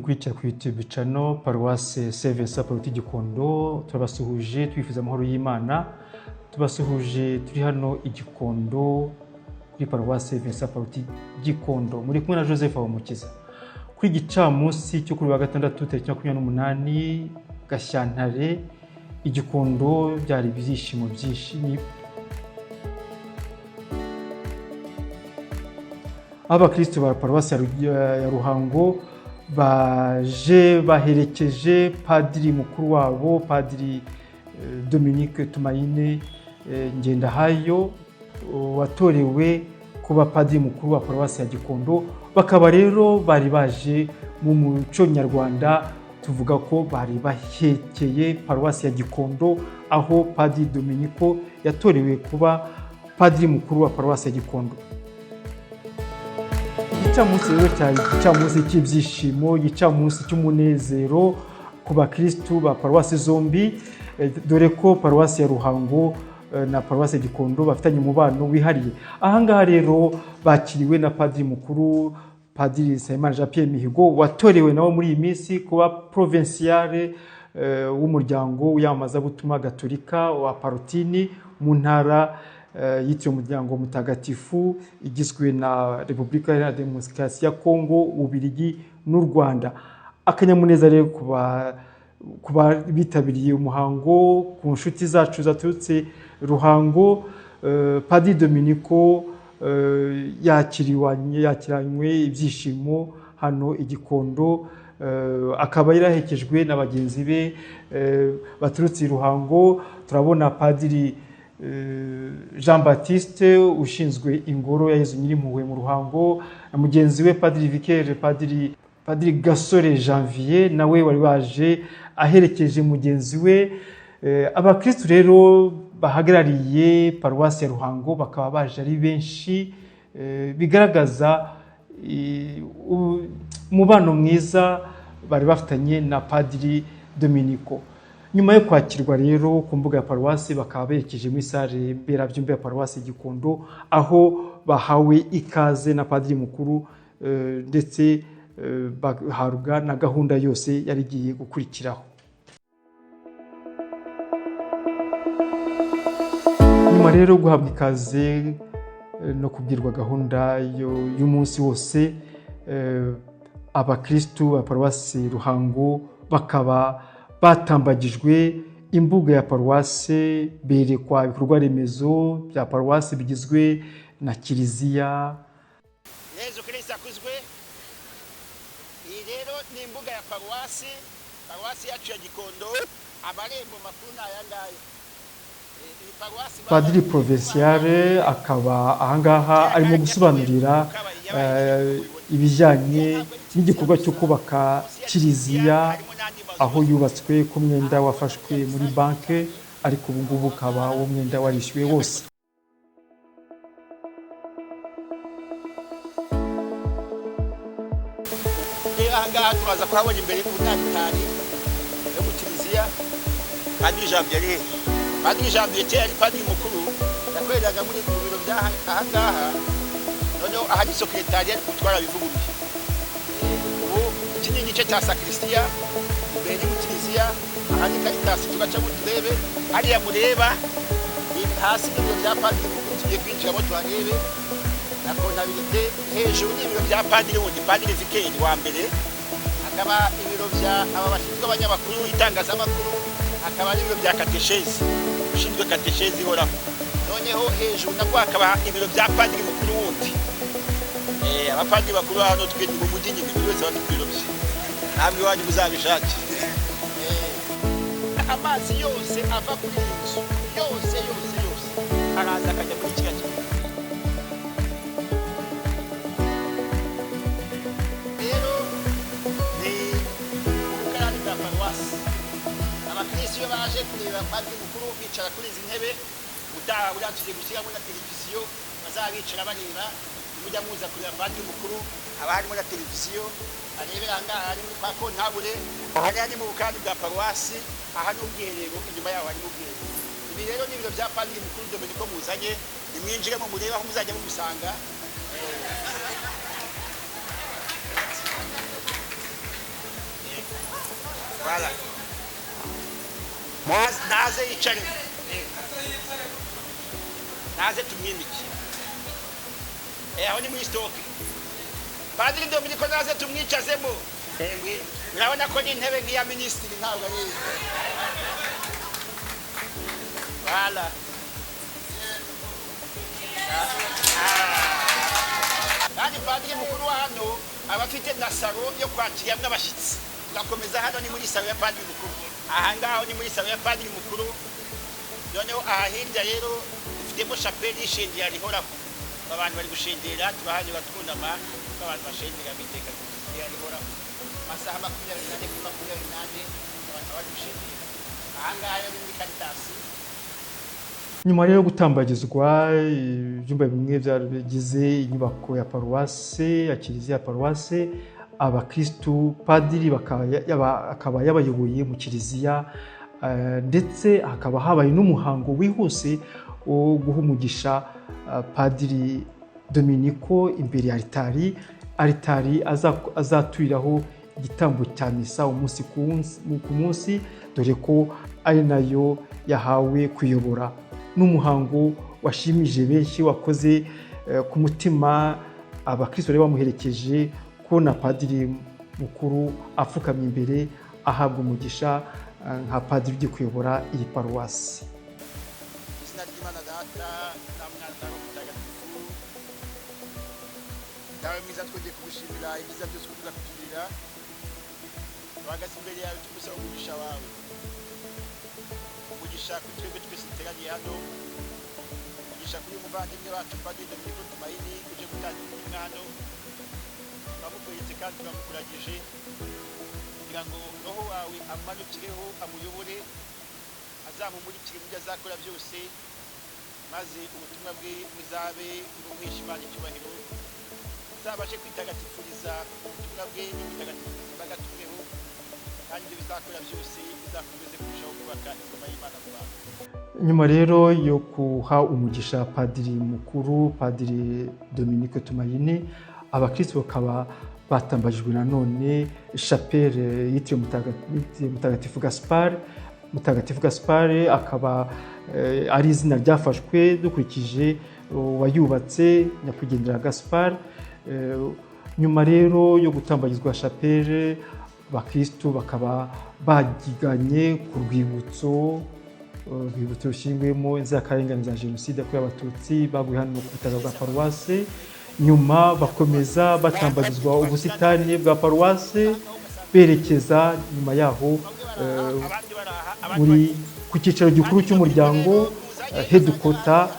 mudukurikira ku YouTube channel Paroisse Saint-Vincent Paruti Gikondo, turabasuhuje twifuza amahoro y'Imana. Tubasuhuje turi hano Igikondo kuri Paroisse Saint-Vincent Paruti Gikondo, muri kumwe na Joseph Habamukiza. Kuri gicamunsi cyo kuri wa gatandatu tariki 28 Gashyantare, Igikondo byari ibyishimo byinshi. Abakristo ba Paroisse ya Ruhango baje baherekeje padiri mukuru wabo, Padiri Dominique Tumayine Ngendahayo, watorewe kuba padiri mukuru wa Paroisse ya Gikondo. Bakaba rero bari baje mu muco nyarwanda, tuvuga ko bari bahekeye Paroisse ya Gikondo, aho Padiri Dominique yatorewe kuba padiri mukuru wa Paroisse ya Gikondo. Gicamunsi rero cyari gicamunsi cy'ibyishimo, gicamunsi cy'umunezero ku bakristo ba Paroisse zombi, dore ko Paroisse ya Ruhango na Paroisse ya Gikondo bafitanye umubano wihariye. Aha ngaha rero bakiriwe na padiri mukuru, Padiri Nsabimana Jean Pierre Mihigo, watorewe nawe muri iyi minsi kuba provinciale w'umuryango w'iyamamazabutumwa gatolika wa Parotini mu ntara yitiriwe umuryango mutagatifu igizwe na Repubulika ya Demokarasi ya Kongo, Ububiligi n'u Rwanda. Akanyamuneza rero kuba bitabiriye umuhango, ku nshuti zacu zaturutse Ruhango. Padiri Dominique yakiranywe ibyishimo hano Igikondo, akaba yarahekejwe na bagenzi be baturutse Ruhango. Turabona Padiri Jean Baptiste ushinzwe ingoro ya Yezu Nyirimpuhwe mu Ruhango, na mugenzi we Padiri Vicaire Padiri Gasore Janvier, nawe wari waje aherekeje mugenzi we. Abakristo rero bahagarariye Paroisse ya Ruhango bakaba baje ari benshi, bigaragaza umubano mwiza bari bafitanye na Padiri Dominique. Nyuma yo kwakirwa rero ku mbuga ya Paroisse, bakaba berekeje muri salle mberabyombi ya Paroisse Gikondo, aho bahawe ikaze na padiri mukuru, ndetse bahabwa na gahunda yose yari igiye gukurikiraho. Nyuma rero guhabwa ikaze no kubwirwa gahunda y'umunsi wose, abakristo ba Paroisse Ruhango bakaba batambagijwe imbuga ya Paroisse, berekwa ibikorwa remezo bya Paroisse bigizwe na kiliziya. Yezu Kristo akuzwe. Iyi rero ni imbuga ya Paroisse yacu ya Gikondo, amarembo makuru n'ayangaye. Padiri Provinciale akaba ahangaha arimo gusobanurira ibijyanye n'igikorwa cyo kubaka kiliziya, aho yubatswe ku mwenda wafashwe muri banke, ariko ubu ngubu ukaba uwo mwenda warishyuwe wose. Ahangaha turaza kuhabona imbere y'ubutantari yo mu kiliziya Padiri Janvier. Padiri Janvier ari padiri mukuru, yakoreraga muri biro by'ahangaha, noneho ahari sekretariya ari gutwara bivuguruye. Ubu iki ni igice cya sakristiya, imbere mu kiliziya, ahari Caritas tugaca mu turebe, hariya mureba hasi n'ibiro bya padiri mukuru tugiye kwinjiramo tuharebe, na kontabilite. Hejuru n'ibiro bya padiri wundi, Padiri Vicaire wa mbere, hakaba ibiro bya aba bashinzwe abanyamakuru, itangazamakuru, hakaba n'ibiro bya kateshezi ushinzwe kateshezi ihoraho. Noneho hejuru nabwo hakaba ibiro bya padiri mukuru wundi. Abapadiri bakuru hano twe mu mujyi nyine buri wese bafite ibiro bye, namwe iwanyu muzabishake. Amazi yose ava kuri iyi nzu yose araza akajya muri kiriya kigo. Rero ni ubukarani bwa Paroisse. Abakristo iyo baje kureba padiri mukuru bicara kuri izi ntebe, utaha tugiye gushyiramo na televiziyo bazabicara bareba. Mujya muza kureba padiri mukuru, haba harimo na televiziyo arebera ahangaha, hari muri kwa kontabule, hariya ni mu bukarani bwa Paroisse, aha ni ubwiherero, inyuma yaho hari ubwiherero. Ibi rero ni ibiro bya padiri mukuru Dominique muzanye, nimwinjiremo murebe aho muzajya mumusanga. Voilà. Naze yicare. Naze tumwimike. Aho ni muri stock. Padiri Dominico naze tumwicazemo. Urabona ko ni intebe nk'iya minisitiri ntabwo ari. Voilà. Kandi padiri mukuru wa hano abafite na salo yo kwakiramo abashyitsi. Turakomeza hano ni muri salo ya padiri mukuru. Aha ngaho ni muri salo ya padiri mukuru. Noneho aha hirya rero dufitemo chapelle y'ishengerero rihoraho. Abantu bari gushengera turahanye batwunama abantu bashengera biteka rihoraho. Masaha 24 kuri 28 abantu bari gushengera. Aha ngaha rero ni Caritas. Nyuma rero gutambagizwa ibyumba bimwe byagize inyubako ya paruwase ya kiliziya ya paruwase, abakristu padiri akaba yabayoboye mu kiliziya, ndetse hakaba habaye n'umuhango wihuse wo guha umugisha padiri Dominico imbere ya alitari azaturiraho igitambo cya misa umunsi ku munsi, dore ko ari nayo yahawe kuyobora. N'umuhango washimije benshi, wakoze ku mutima abakristo bari bamuherekeje, kubona padiri mukuru apfukamye imbere ahabwa umugisha nka padiri ugiye kuyobora iyi paruwasi. Izina ry'Imana Data na Mwana na Roho Mutagatifu. Dawe mwiza, twongeye kugushimira ibyiza byose ukomeza kutugirira. Tuhagaze imbere yawe tugusaba umugisha wawe. Umugisha kuri twebwe twese duteraniye hano. Umugisha kuri umuvandimwe wacu Padiri Dominico Tumaini uje gutangira ubutumwa hano. Turamukwegetse kandi turamukuragije kugira ngo roho wawe amanukireho, amuyobore, azamumurikire mu byo azakora byose, maze ubutumwa bwe buzabe bumuhesha Imana icyubahiro, uzabashe kwitagatifuriza ubutumwa bwe n'ubutagatifu bwagatumweho, kandi ibyo bizakora byose bizakomeze kurushaho kubaka ingoma y'Imana mu bantu. Nyuma rero yo kuha umugisha padiri mukuru Padiri Dominico Tumaini, abakristo bakaba batambajwe nanone chapelle yitiriwe Mutagatifu Gaspard. Mutagatifu Gaspard akaba ari izina ryafashwe dukurikije wayubatse nyakwigendera Gaspard. Nyuma rero yo gutambagizwa chapelle, abakristo bakaba bagiganye ku rwibutso rushyinguyemo inzirakarengane za jenoside yakorewe abatutsi baguye hano ku butaka bwa paruwase. Nyuma bakomeza batambagizwa ubusitani bwa paruwase, berekeza nyuma yaho ku cyicaro gikuru cy'umuryango headquarter,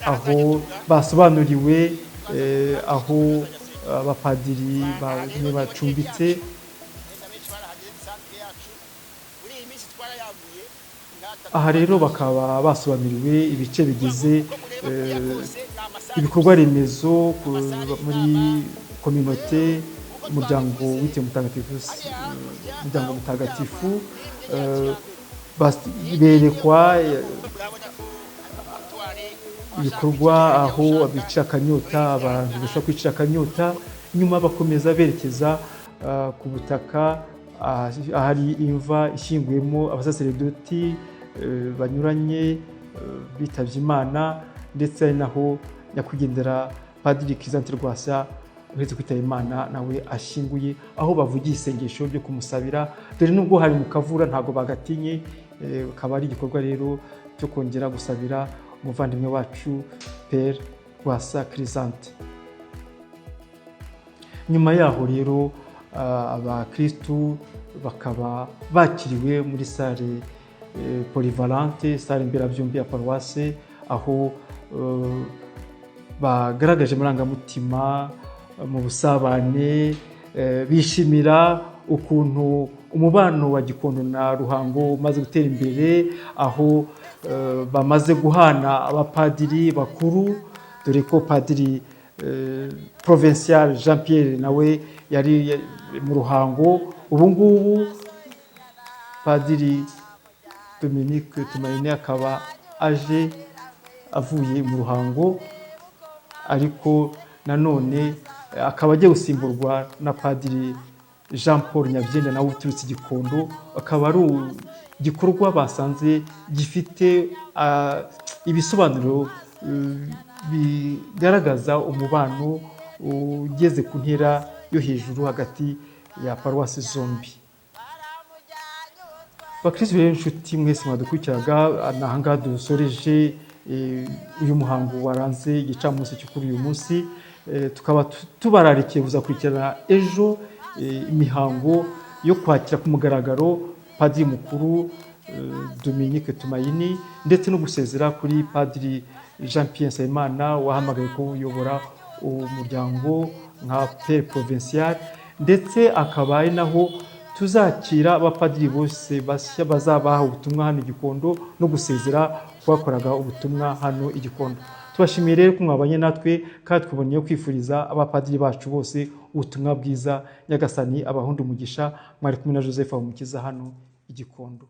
aho basobanuriwe aho abapadiri bamwe bacumbitse. Aha rero bakaba basobanuriwe ibice bigize ibikorwa remezo muri communauté umuryango witiriwe mutagatifu, berekwa ibikorwa aho bicira akanyota, abantu bashobora kwicira akanyota. Nyuma bakomeza berekeza ku butaka ahari imva ishyinguyemo abasaseredoti banyuranye bitabye Imana, ndetse ari naho nyakwigendera Padiri Crisante Rwasa uretse kwitaba Imana nawe ashyinguye, aho bavugiye isengesho ryo kumusabira. Dore nubwo hari mu kavura ntabwo bagatinye, akaba ari igikorwa rero cyo kongera gusabira umuvandimwe wacu Père Rwasa Crisante. Nyuma yaho rero abakristu bakaba bakiriwe muri salle polyvalente, salle mberabyombi ya paruwase, aho bagaragaje amarangamutima mu busabane, bishimira ukuntu umubano wa Gikondo na Ruhango umaze gutera imbere, aho bamaze guhana abapadiri bakuru, dore ko Padiri Provincial Jean Pierre nawe yari mu Ruhango. Ubu ngubu Padiri Dominique Tumaini akaba aje avuye mu Ruhango, ariko nanone akaba agiye gusimburwa na Padiri Jean Paul Nyabyenda nawe uturutse Gikondo, akaba ari igikorwa basanze gifite ibisobanuro bigaragaza umubano ugeze ku ntera yo hejuru hagati ya paruwasi zombi. Bakristo rero inshuti mwese mwadukurikiraga, aha ngaha dusoreje uyu muhango waranze igicamunsi cyo kuri uyu munsi. Tukaba tubararikiye kuzakurikirana ejo imihango yo kwakira ku mugaragaro Padiri Mukuru Dominique Tumaini, ndetse no gusezera kuri Padiri Jean Pierre Nsabimana wahamagaye kuyobora umuryango nka Père Provincial, ndetse akaba ari naho tuzakira abapadiri bose bashya bazabaha ubutumwa hano i Gikondo no gusezera kubakoraga ubutumwa hano i Gikondo. Tubashimiye rero ko mwabanye natwe, kandi twaboneye kwifuriza abapadiri bacu bose ubutumwa bwiza. Nyagasani abahunde umugisha. Mwari kumwe na Joseph Habumukiza hano i Gikondo.